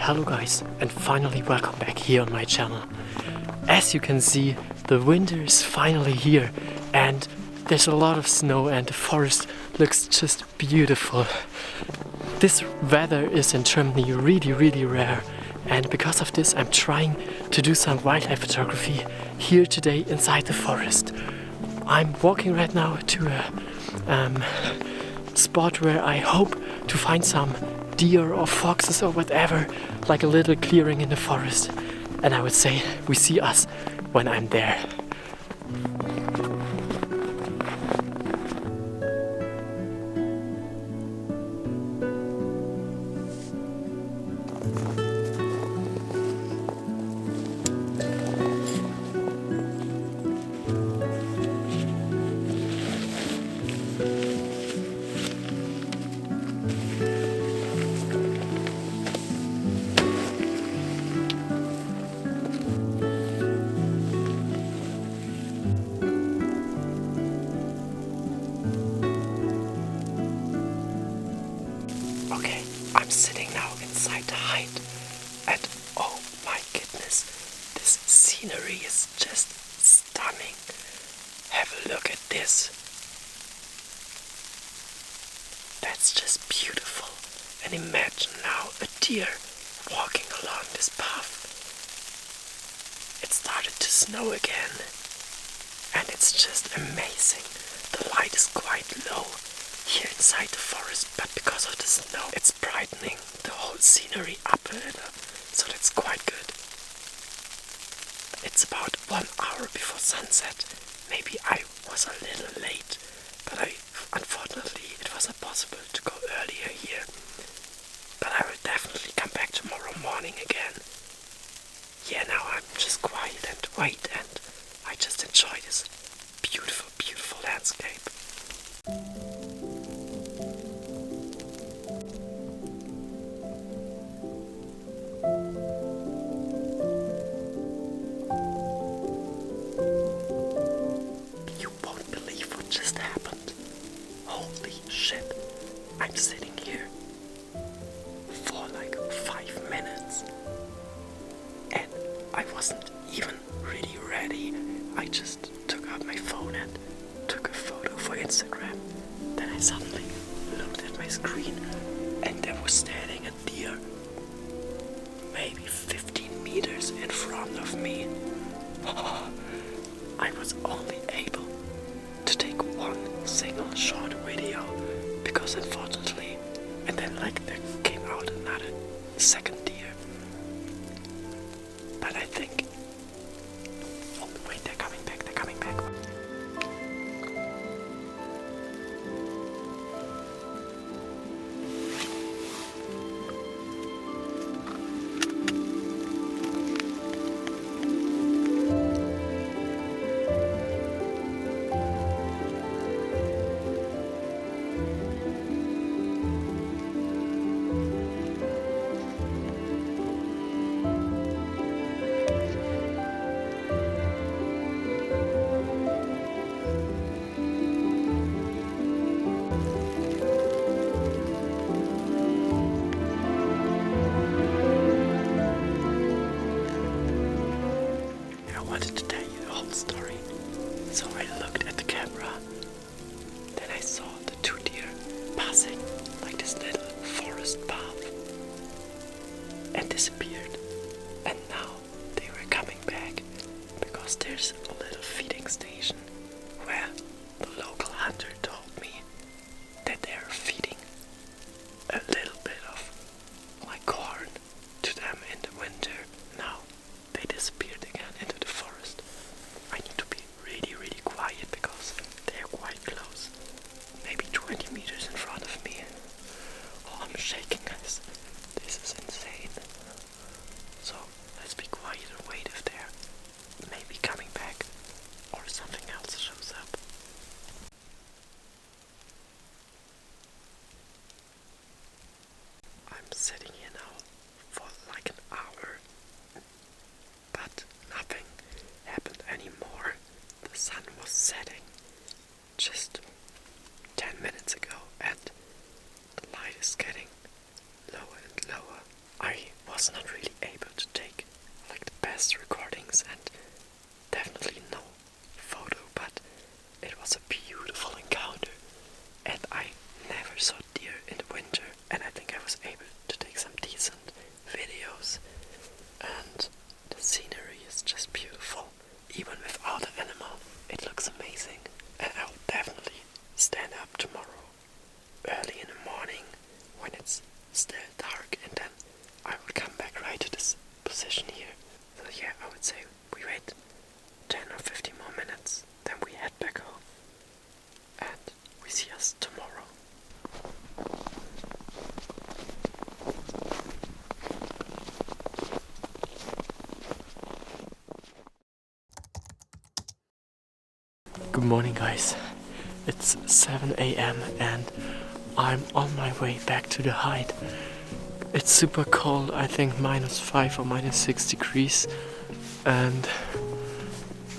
Hello guys, and finally welcome back here on my channel. As you can see, the winter is finally here and there's a lot of snow and the forest looks just beautiful. This weather is in Germany really rare, and because of this I'm trying to do some wildlife photography here today inside the forest. I'm walking right now to a spot where I hope to find some deer or foxes or whatever, like a little clearing in the forest. And I would say we see us when I'm there. Okay, I'm sitting now inside the hide, and oh my goodness, this scenery is just stunning. Have a look at this. That's just beautiful. And imagine now a deer walking along this path. It started to snow again, and it's just amazing. The light is quite low here inside the forest, but because of the snow it's brightening the whole scenery up a little, so that's quite good. It's about 1 hour before sunset. Maybe I was a little late, but unfortunately it was not possible to go earlier here. But I will definitely come back tomorrow morning again. Yeah, now I'm just quiet and wait, and I just enjoy this beautiful landscape. Just happened. Holy shit. I'm sitting here for like 5 minutes and I wasn't even really ready. I just took out my phone and took a photo for Instagram. Then I suddenly looked at my screen and there was standing a deer maybe 15 meters in front of me. I was only able to take one single short video because unfortunately, and then like there came out another second deer. But I think, oh wait, they're coming back. Good morning, guys. It's 7 a.m. and I'm on my way back to the height. It's super cold, I think -5 or -6 degrees, and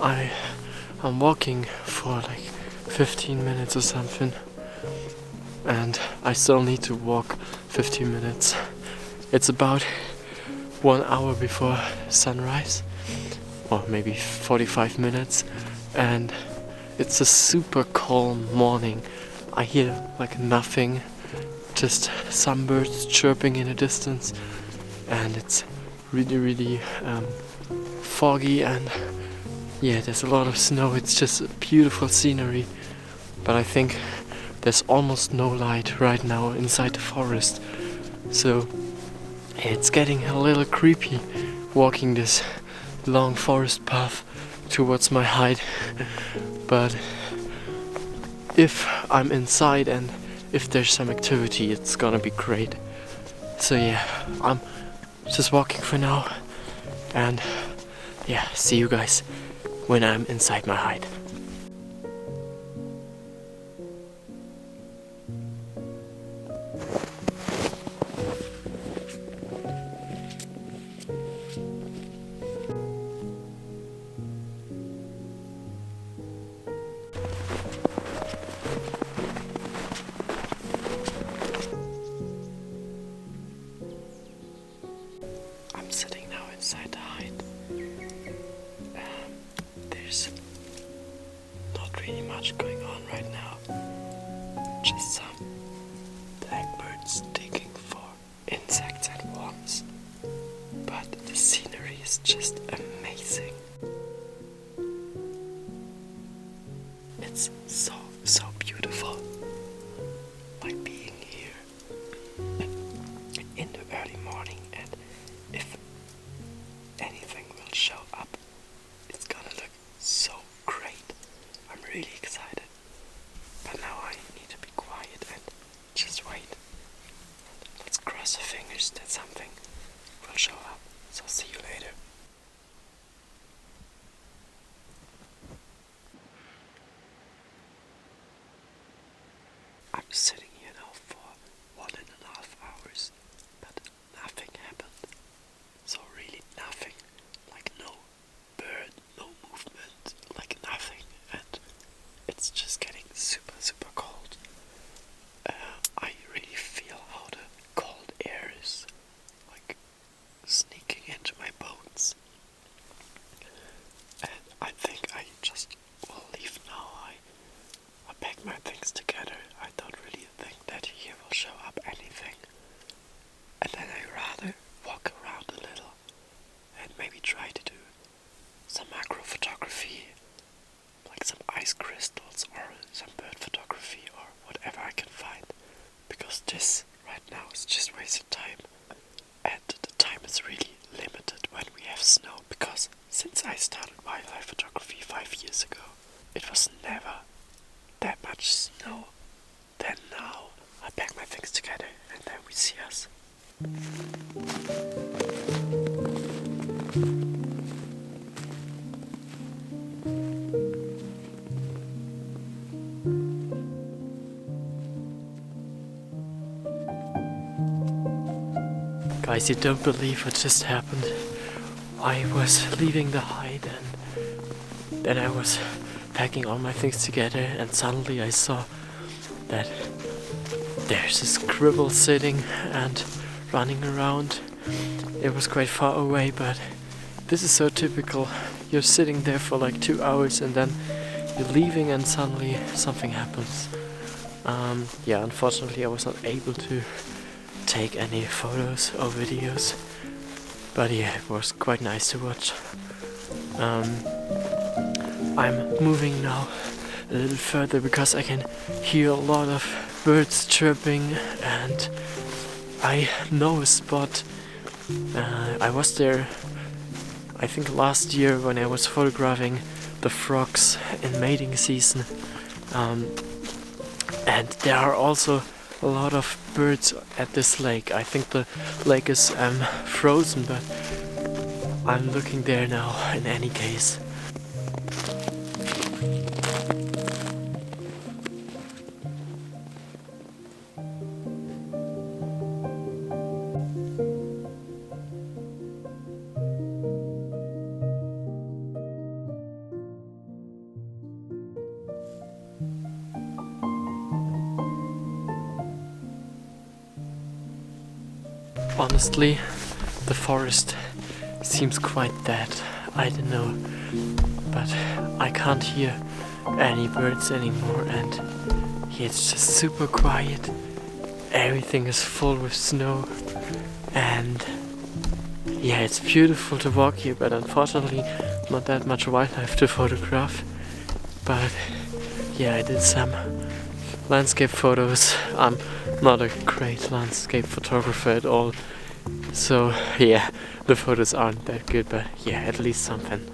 I'm walking for like 15 minutes or something, and I still need to walk 15 minutes. It's about 1 hour before sunrise, or maybe 45 minutes, and it's a super calm morning. I hear like nothing, just some birds chirping in the distance, and it's really foggy, and yeah, there's a lot of snow. It's just a beautiful scenery, but I think there's almost no light right now inside the forest, so it's getting a little creepy walking this long forest path towards my height. But if I'm inside and if there's some activity, it's gonna be great. So yeah, I'm just walking for now, and yeah, see you guys when I'm inside my height. I'm sitting now inside the height. There's not really much going on right now. Just some blackbirds digging for insects and worms. But the scenery is just amazing. It's so beautiful. Like being here in the early morning, and if anything will show up, it's gonna look so great. I'm really excited. But now I need to be quiet and just wait. Let's cross our fingers that something will show up. So see you later. I'm sitting here now for 1.5 hours, but nothing happened. So really nothing, like no bird, no movement, like nothing, and it's just getting super cold. I really feel how the cold air is like sneaking into my bones, and I think I just will leave now. I pack my things together. I don't really think that here will show up anything, and then I rather walk around a little and maybe try to do some macro photography, like some ice crystals or some bird photography or whatever I can find, because this right now is just wasted time, and the time is really limited when we have snow, because since I started wildlife photography 5 years ago, it was never that much snow. Then now I pack my things together and then we see us. Guys, you don't believe what just happened. I was leaving the height, and then I was packing all my things together, and suddenly I saw that there's a squirrel sitting and running around. It was quite far away, but this is so typical. You're sitting there for like 2 hours and then you're leaving and suddenly something happens. Yeah, unfortunately I was not able to take any photos or videos, but yeah, it was quite nice to watch. I'm moving now a little further because I can hear a lot of birds chirping, and I know a spot. I was there, I think last year, when I was photographing the frogs in mating season, and there are also a lot of birds at this lake. I think the lake is frozen, but I'm looking there now in any case. Honestly, the forest seems quite dead. I don't know, but I can't hear any birds anymore, and yeah, it's just super quiet. Everything is full with snow, and yeah, it's beautiful to walk here, but unfortunately not that much wildlife to photograph. But yeah, I did some landscape photos. I'm not a great landscape photographer at all, so yeah, the photos aren't that good, but yeah, at least something.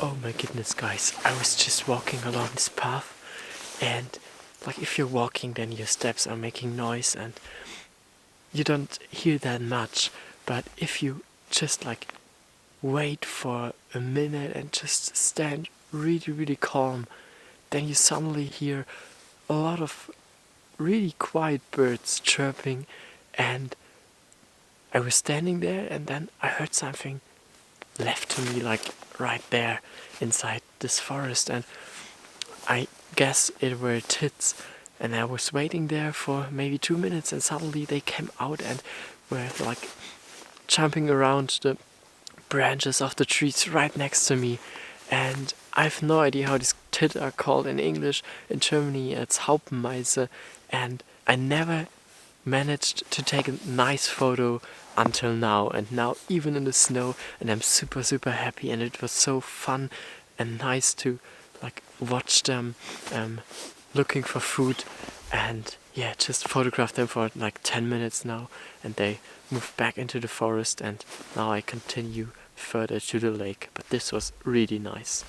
Oh my goodness, guys, I was just walking along this path, and like if you're walking, then your steps are making noise and you don't hear that much. But if you just like wait for a minute and just stand really calm, then you suddenly hear a lot of really quiet birds chirping, and I was standing there and then I heard something left to me, like right there inside this forest, and I guess it were tits. And I was waiting there for maybe 2 minutes, and suddenly they came out and were like jumping around the branches of the trees right next to me. And I have no idea how these tit are called in English. In Germany it's Hauptmeise, and I never managed to take a nice photo until now, and now even in the snow, and I'm super happy, and it was so fun and nice to like watch them looking for food, and yeah, just photograph them for like 10 minutes now, and they moved back into the forest, and now I continue further to the lake. But this was really nice.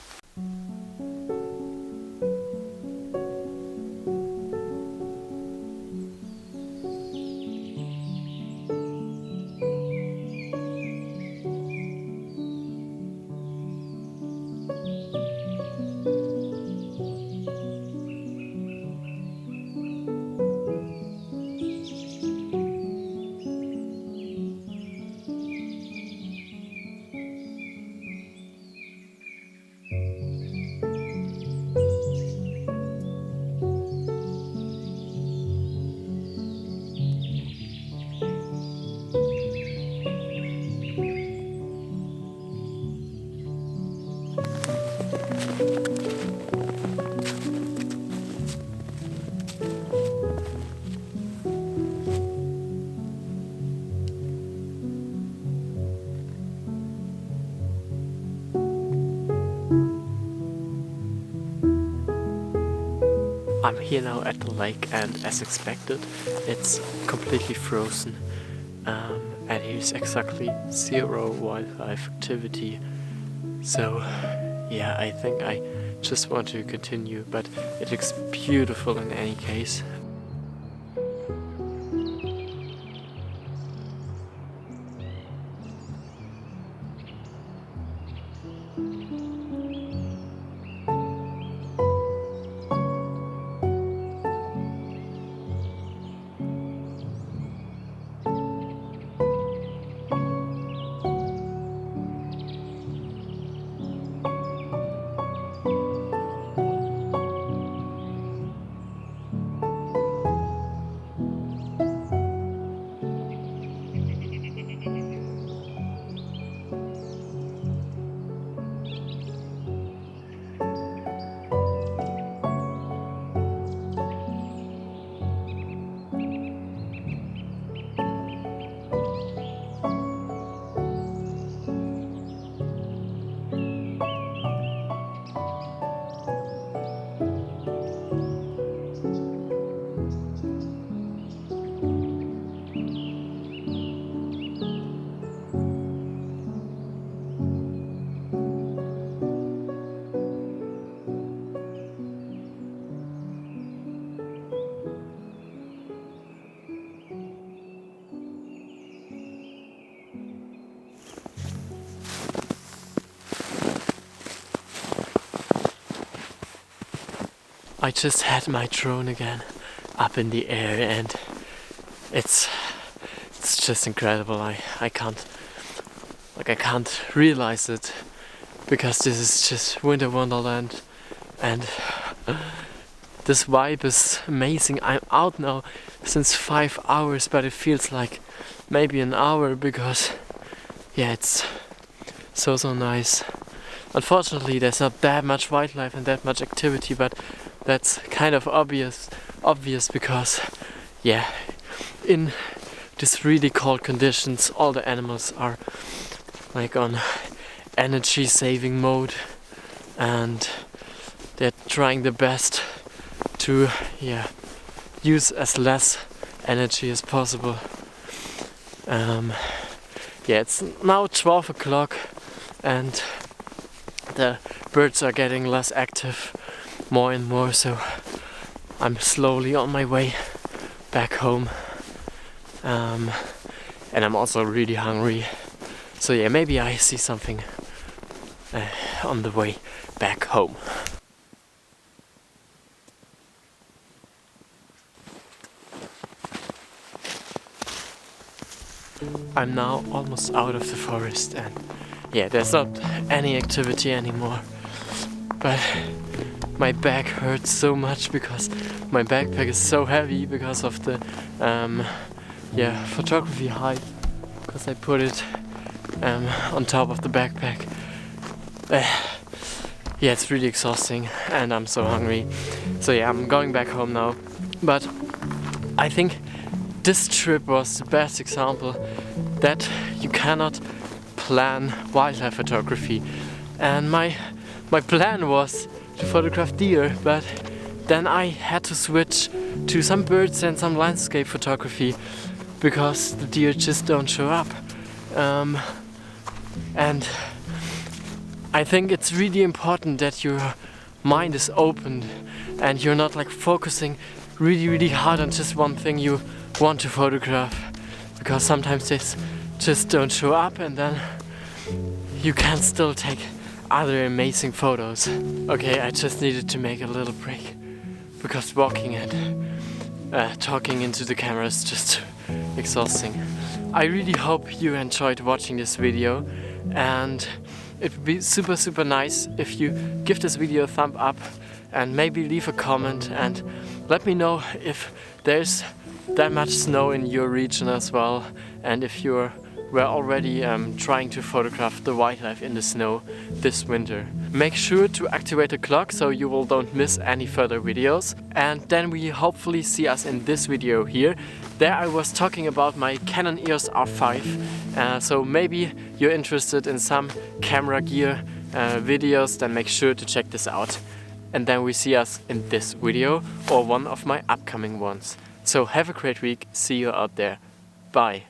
I'm here now at the lake, and as expected, it's completely frozen, and here's exactly 0 wildlife activity. So yeah, I think I just want to continue, but it looks beautiful in any case. I just had my drone again up in the air, and it's just incredible. I can't realize it, because this is just winter wonderland, and this vibe is amazing. I'm out now since 5 hours, but it feels like maybe an hour, because yeah, it's so nice. Unfortunately, there's not that much wildlife and that much activity, but that's kind of obvious because yeah, in these really cold conditions, all the animals are like on energy saving mode, and they're trying their best to use as less energy as possible. It's now 12 o'clock and the birds are getting less active more and more, so I'm slowly on my way back home. And I'm also really hungry, so yeah, maybe I see something on the way back home. I'm now almost out of the forest, and yeah, there's not any activity anymore, but my back hurts so much because my backpack is so heavy because of the photography height, because I put it on top of the backpack. Yeah, it's really exhausting and I'm so hungry, so yeah, I'm going back home now. But I think this trip was the best example that you cannot plan wildlife photography. And my plan was to photograph deer, but then I had to switch to some birds and some landscape photography because the deer just don't show up. And I think it's really important that your mind is open and you're not like focusing really hard on just one thing you want to photograph, because sometimes they just don't show up, and then you can still take other amazing photos. Okay, I just needed to make a little break because walking and talking into the camera is just exhausting. I really hope you enjoyed watching this video, and it would be super nice if you give this video a thumb up and maybe leave a comment and let me know if there's that much snow in your region as well, and if you were already trying to photograph the wildlife in the snow this winter. Make sure to activate the clock so you don't miss any further videos, and then we hopefully see us in this video here. There I was talking about my Canon EOS R5, so maybe you're interested in some camera gear videos, then make sure to check this out. And then we see us in this video or one of my upcoming ones. So have a great week, see you out there, bye.